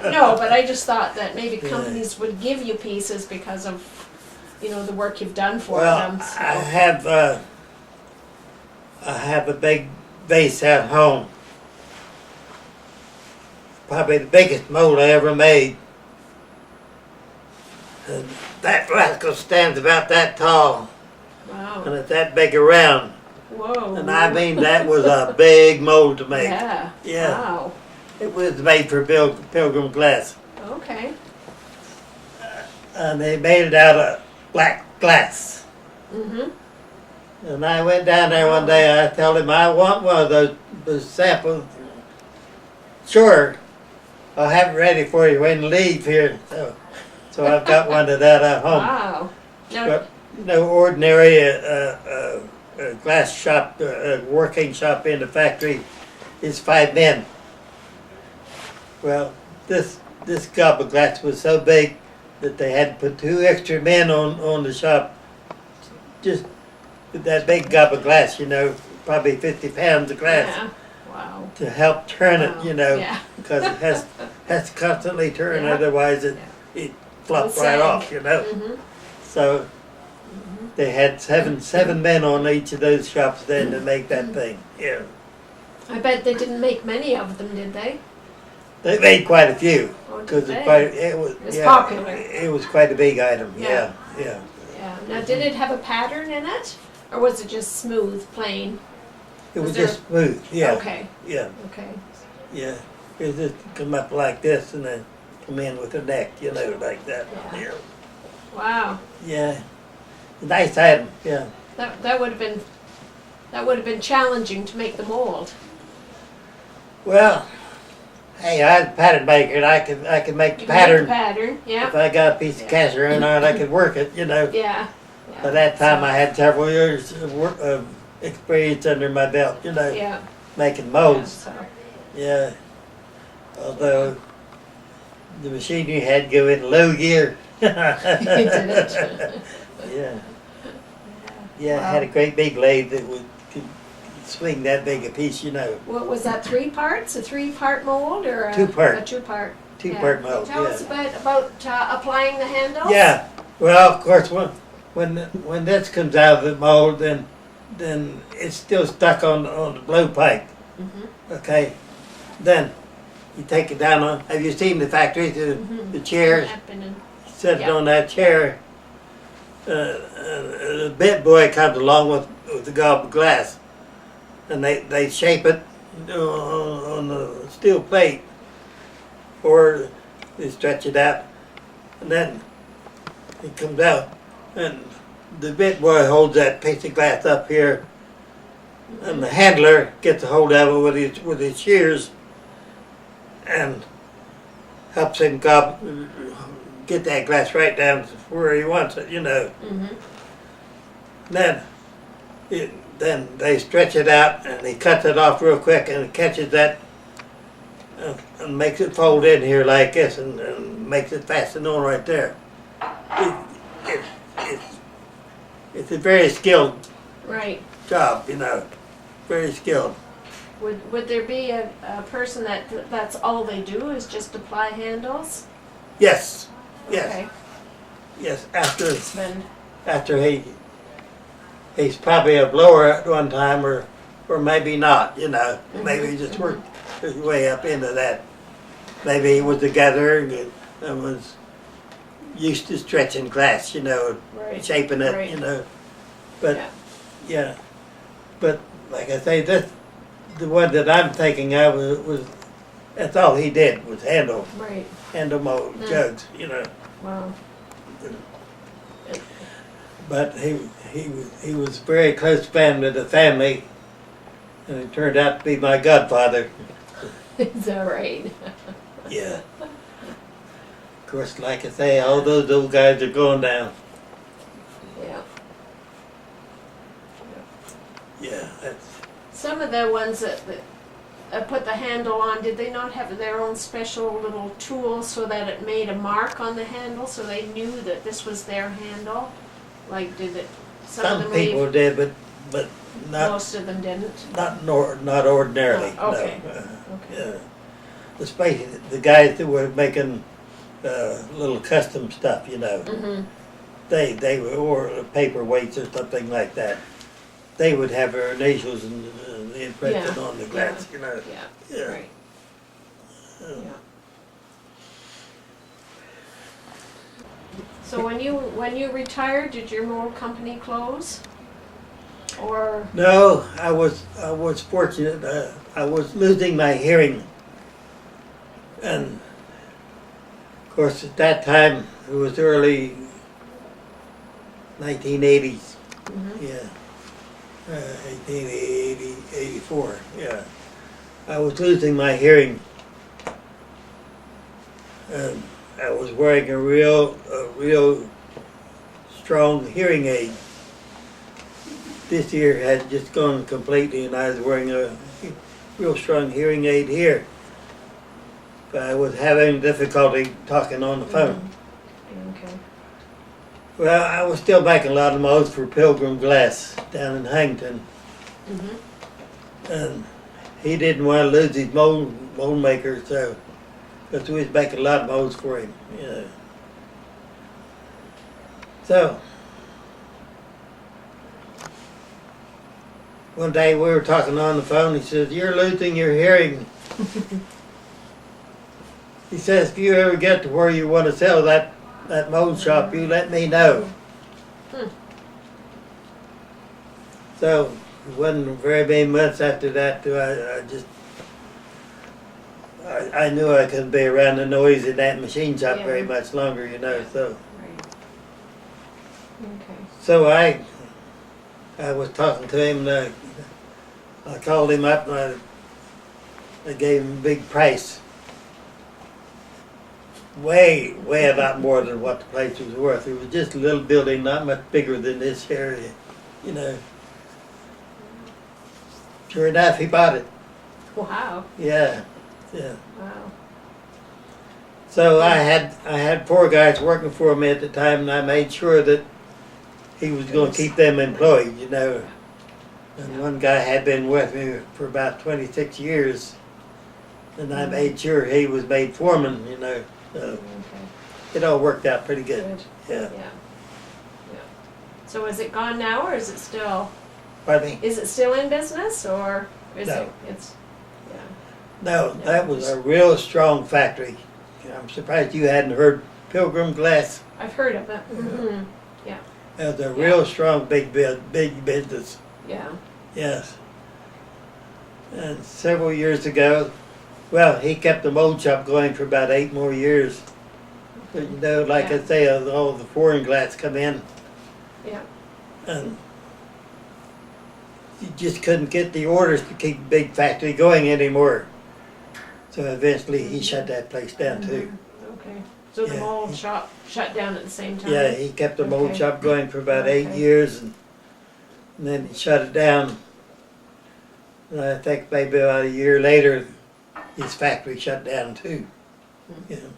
No, but I just thought that maybe Yeah. companies would give you pieces because of, the work you've done for Well, them. So. I have a big vase at home. Probably the biggest mold I ever made. And that rascal stands about that tall, and Wow. it's that big around. Whoa. And I mean, that was a big mold to make. Yeah. Yeah. Wow. It was made for Pilgrim glass. Okay. And they made it out of black glass. Mhm. And I went down there one day, I told him I want one of those samples. Sure, I'll have it ready for you when you leave here. So I've got one of that at home. Wow. Now, But no ordinary glass shop, working shop in the factory is 5 men. Well, this gob of glass was so big that they had to put 2 extra men on the shop. Just with that big gob of glass, probably 50 pounds of glass yeah. Wow. to help turn Wow. it, Yeah. because it has to constantly turn, Yeah. otherwise it flops It'll right sag. off, Mhm. So they had seven men on each of those shops then to make that thing. Yeah, I bet they didn't make many of them, did they? they made quite a few Or did because they? it was It's popular. It was quite a big item. Yeah. Yeah. Yeah. Now, did it have a pattern in it, or was it just smooth, plain? It was Was there- just smooth. Yeah, Okay. yeah, Okay. yeah. It was just come up like this and then come in with the neck, like that. Yeah. Yeah, Wow. yeah. Nice item. Yeah. That would have been challenging to make the mold. Well, hey, I was a pattern maker, and I could make the You can make pattern. the pattern. Yeah. If I got a piece of cast iron on it, I could work it. Yeah. By that time, So- I had several years of experience under my belt, Yeah. making Yeah, molds. so. Yeah. Although the machine you had go in low gear. You did it. Yeah. Yeah, I had a great big lathe that could swing that big a piece, What was that? 3 parts? A 3-part mold or a 2-part. A 2-part. Two-part mold. Tell Yeah. us about applying the handles. Yeah. Well, of course, when this comes out of the mold, then it's still stuck on the blowpipe. Mm-hmm. Okay. Then you take it down on. Have you seen the factory? The chairs. I've been in- Sitting Yeah. on that chair. The bit boy comes along with the gob of glass, and they shape it on the steel plate, or they stretch it out, and then it comes out, and the bit boy holds that piece of glass up here, and the handler gets a hold of it with his shears, and helps him get that glass right down where he wants it, Mhm. Then they stretch it out, and he cuts it off real quick, and catches that and makes it fold in here like this, and makes it fasten on right there. It, it's a very skilled Right. job, very skilled. Would there be a person that's all they do is just apply handles? Yes, yes, Okay. yes. Then After he's probably a blower at one time, or maybe not. Maybe he just worked his way up into that. Maybe he was a gatherer and was used to stretching glass, right. shaping it, Right. But Yeah. yeah, but like I say, the one that I'm thinking of was that's all he did was handle mold Yeah. jugs, Wow. But he was very close friend with the family, and he turned out to be my godfather. Is that right? Yeah. Of course, like I say, all those old guys are going down. Yeah. Yeah, that's, Some of the ones that put the handle on, did they not have their own special little tool so that it made a mark on the handle so they knew that this was their handle? Like, did it? some of them people leave, did, but not most of them didn't. not ordinarily. Oh, okay. No. Okay. Yeah. especially the guys that were making little custom stuff, you know. Mm-hmm. They were, or paperweights or something like that. They would have their initials and imprinted on the glass, you know. Yeah. Right. Yeah. So when you retired, did your mold company close? Or No, I was fortunate. I was losing my hearing, and of course at that time it was early 1980s. mm-hmm. Yeah, 1880, 84. Yeah, I was losing my hearing, and I was wearing a real strong hearing aid. This ear had just gone completely, and I was wearing a real strong hearing aid here. But I was having difficulty talking on the phone. Mm-hmm. Okay. Well, I was still making a lot of molds for Pilgrim Glass down in Huntington, Mm-hmm. and he didn't want to lose his mold maker, so because we was making a lot of molds for him, you know. So one day we were talking on the phone. He says, "You're losing your hearing." He says, "If you ever get to where you want to sell that mold shop, you let me know." Hmm. So it wasn't very many months after that I knew I couldn't be around the noise in that machine shop very much longer, you know. So Right. Okay. so I was talking to him, and I called him up, and I gave him a big price. Way a lot more than what the place was worth. It was just a little building, not much bigger than this area, you know. Sure enough, he bought it. Wow. Yeah. Wow. So I had 4 guys working for me at the time, and I made sure that he was going to keep them employed, you know. And one guy had been with me for about 26 years, and I made sure he was made foreman, you know. So Okay. it all worked out pretty good. Good. Yeah. Yeah. So is it gone now, or is it still? Pardon me? Is it still in business, or is No. it? It's. Yeah. No, that was a real strong factory. I'm surprised you hadn't heard Pilgrim Glass. I've heard of it. Mm-hmm. That was a real strong big business. Yeah. Yes. And several years ago, well, he kept the mold shop going for about 8 more years. But you know, like I say, all the foreign glass come in, Yeah. and you just couldn't get the orders to keep the big factory going anymore. So eventually he shut that place down too. Okay. So the Yeah. mold shop shut down at the same time? Yeah, he kept the mold Okay. shop going for about 8 Okay. years, and then he shut it down. And I think maybe about a year later, his factory shut down too. You know,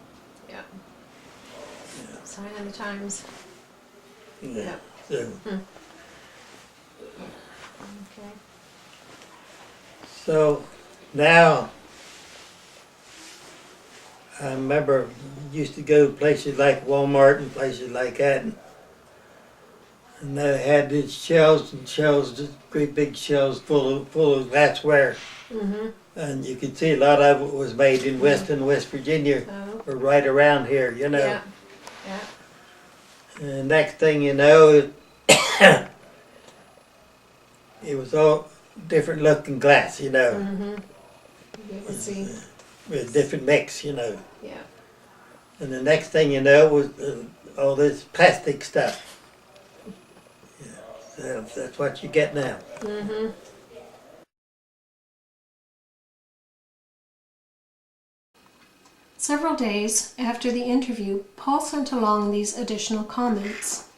Sign of the times. yeah. So, Okay. so now, I remember used to go to places like Walmart and places like that, and they had these shelves and shelves, just great big shelves full of glassware. Mm-hmm. And you could see a lot of it was made in West Virginia, Oh. or right around here, you know. Yeah. And next thing you know, it was all different looking glass, you know, Mm-hmm. You can see. with different mix, you know. Yeah. And the next thing you know was all this plastic stuff. Yeah, so that's what you get now. Mm-hmm. Several days after the interview, Paul sent along these additional comments.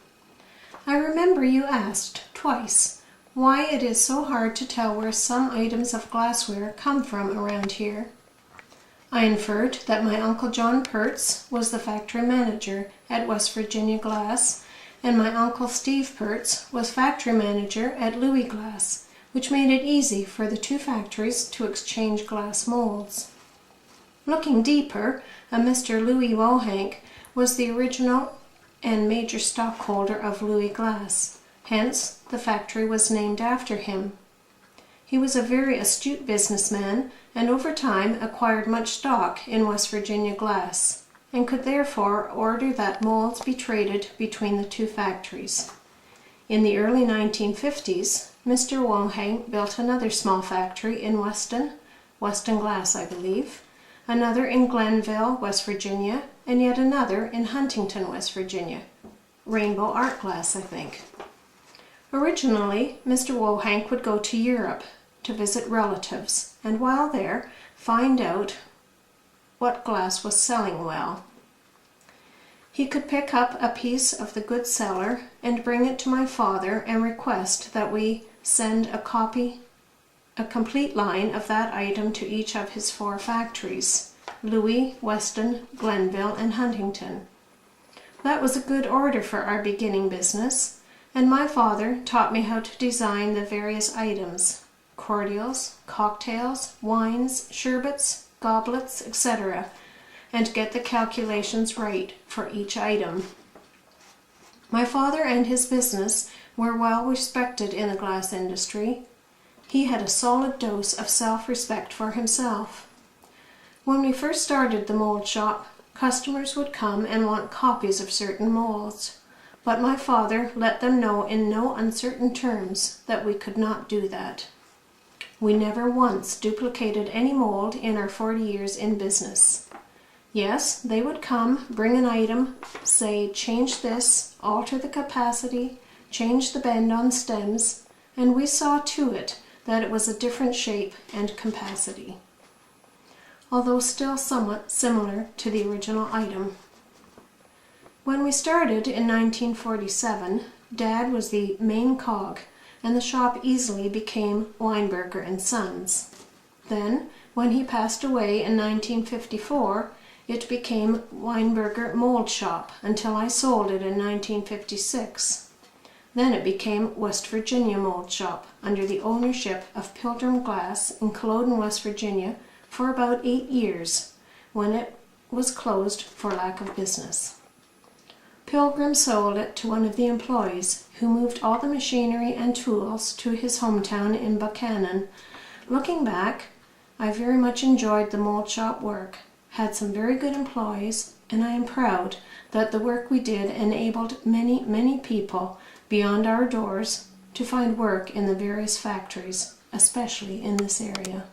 I remember you asked twice why it is so hard to tell where some items of glassware come from around here. I inferred that my Uncle John Pertz was the factory manager at West Virginia Glass, and my Uncle Steve Pertz was factory manager at Louis Glass, which made it easy for the 2 factories to exchange glass molds. Looking deeper, a Mr. Louis Wohank was the original and major stockholder of Louis Glass. Hence, the factory was named after him. He was a very astute businessman and over time acquired much stock in West Virginia glass and could therefore order that molds be traded between the two factories. In the early 1950s, Mr. Wohank built another small factory in Weston Glass, I believe, another in Glenville, West Virginia, and yet another in Huntington, West Virginia. Rainbow Art Glass, I think. Originally, Mr. Wohank would go to Europe to visit relatives, and while there, find out what glass was selling well. He could pick up a piece of the good seller and bring it to my father and request that we send a complete line of that item to each of his 4 factories, Louis, Weston, Glenville, and Huntington. That was a good order for our beginning business, and my father taught me how to design the various items, cordials, cocktails, wines, sherbets, goblets, etc., and get the calculations right for each item. My father and his business were well respected in the glass industry. He had a solid dose of self-respect for himself. When we first started the mold shop, customers would come and want copies of certain molds, but my father let them know in no uncertain terms that we could not do that. We never once duplicated any mold in our 40 years in business. Yes, they would come, bring an item, say, change this, alter the capacity, change the bend on stems, and we saw to it that it was a different shape and capacity, although still somewhat similar to the original item. When we started in 1947, Dad was the main cog, and the shop easily became Weinberger and Sons. Then, when he passed away in 1954, it became Weinberger Mold Shop until I sold it in 1956. Then it became West Virginia Mold Shop under the ownership of Pilgrim Glass in Culloden, West Virginia for about 8 years, when it was closed for lack of business. Pilgrim sold it to one of the employees, who moved all the machinery and tools to his hometown in Buchanan. Looking back, I very much enjoyed the mold shop work, had some very good employees, and I am proud that the work we did enabled many, many people beyond our doors to find work in the various factories, especially in this area.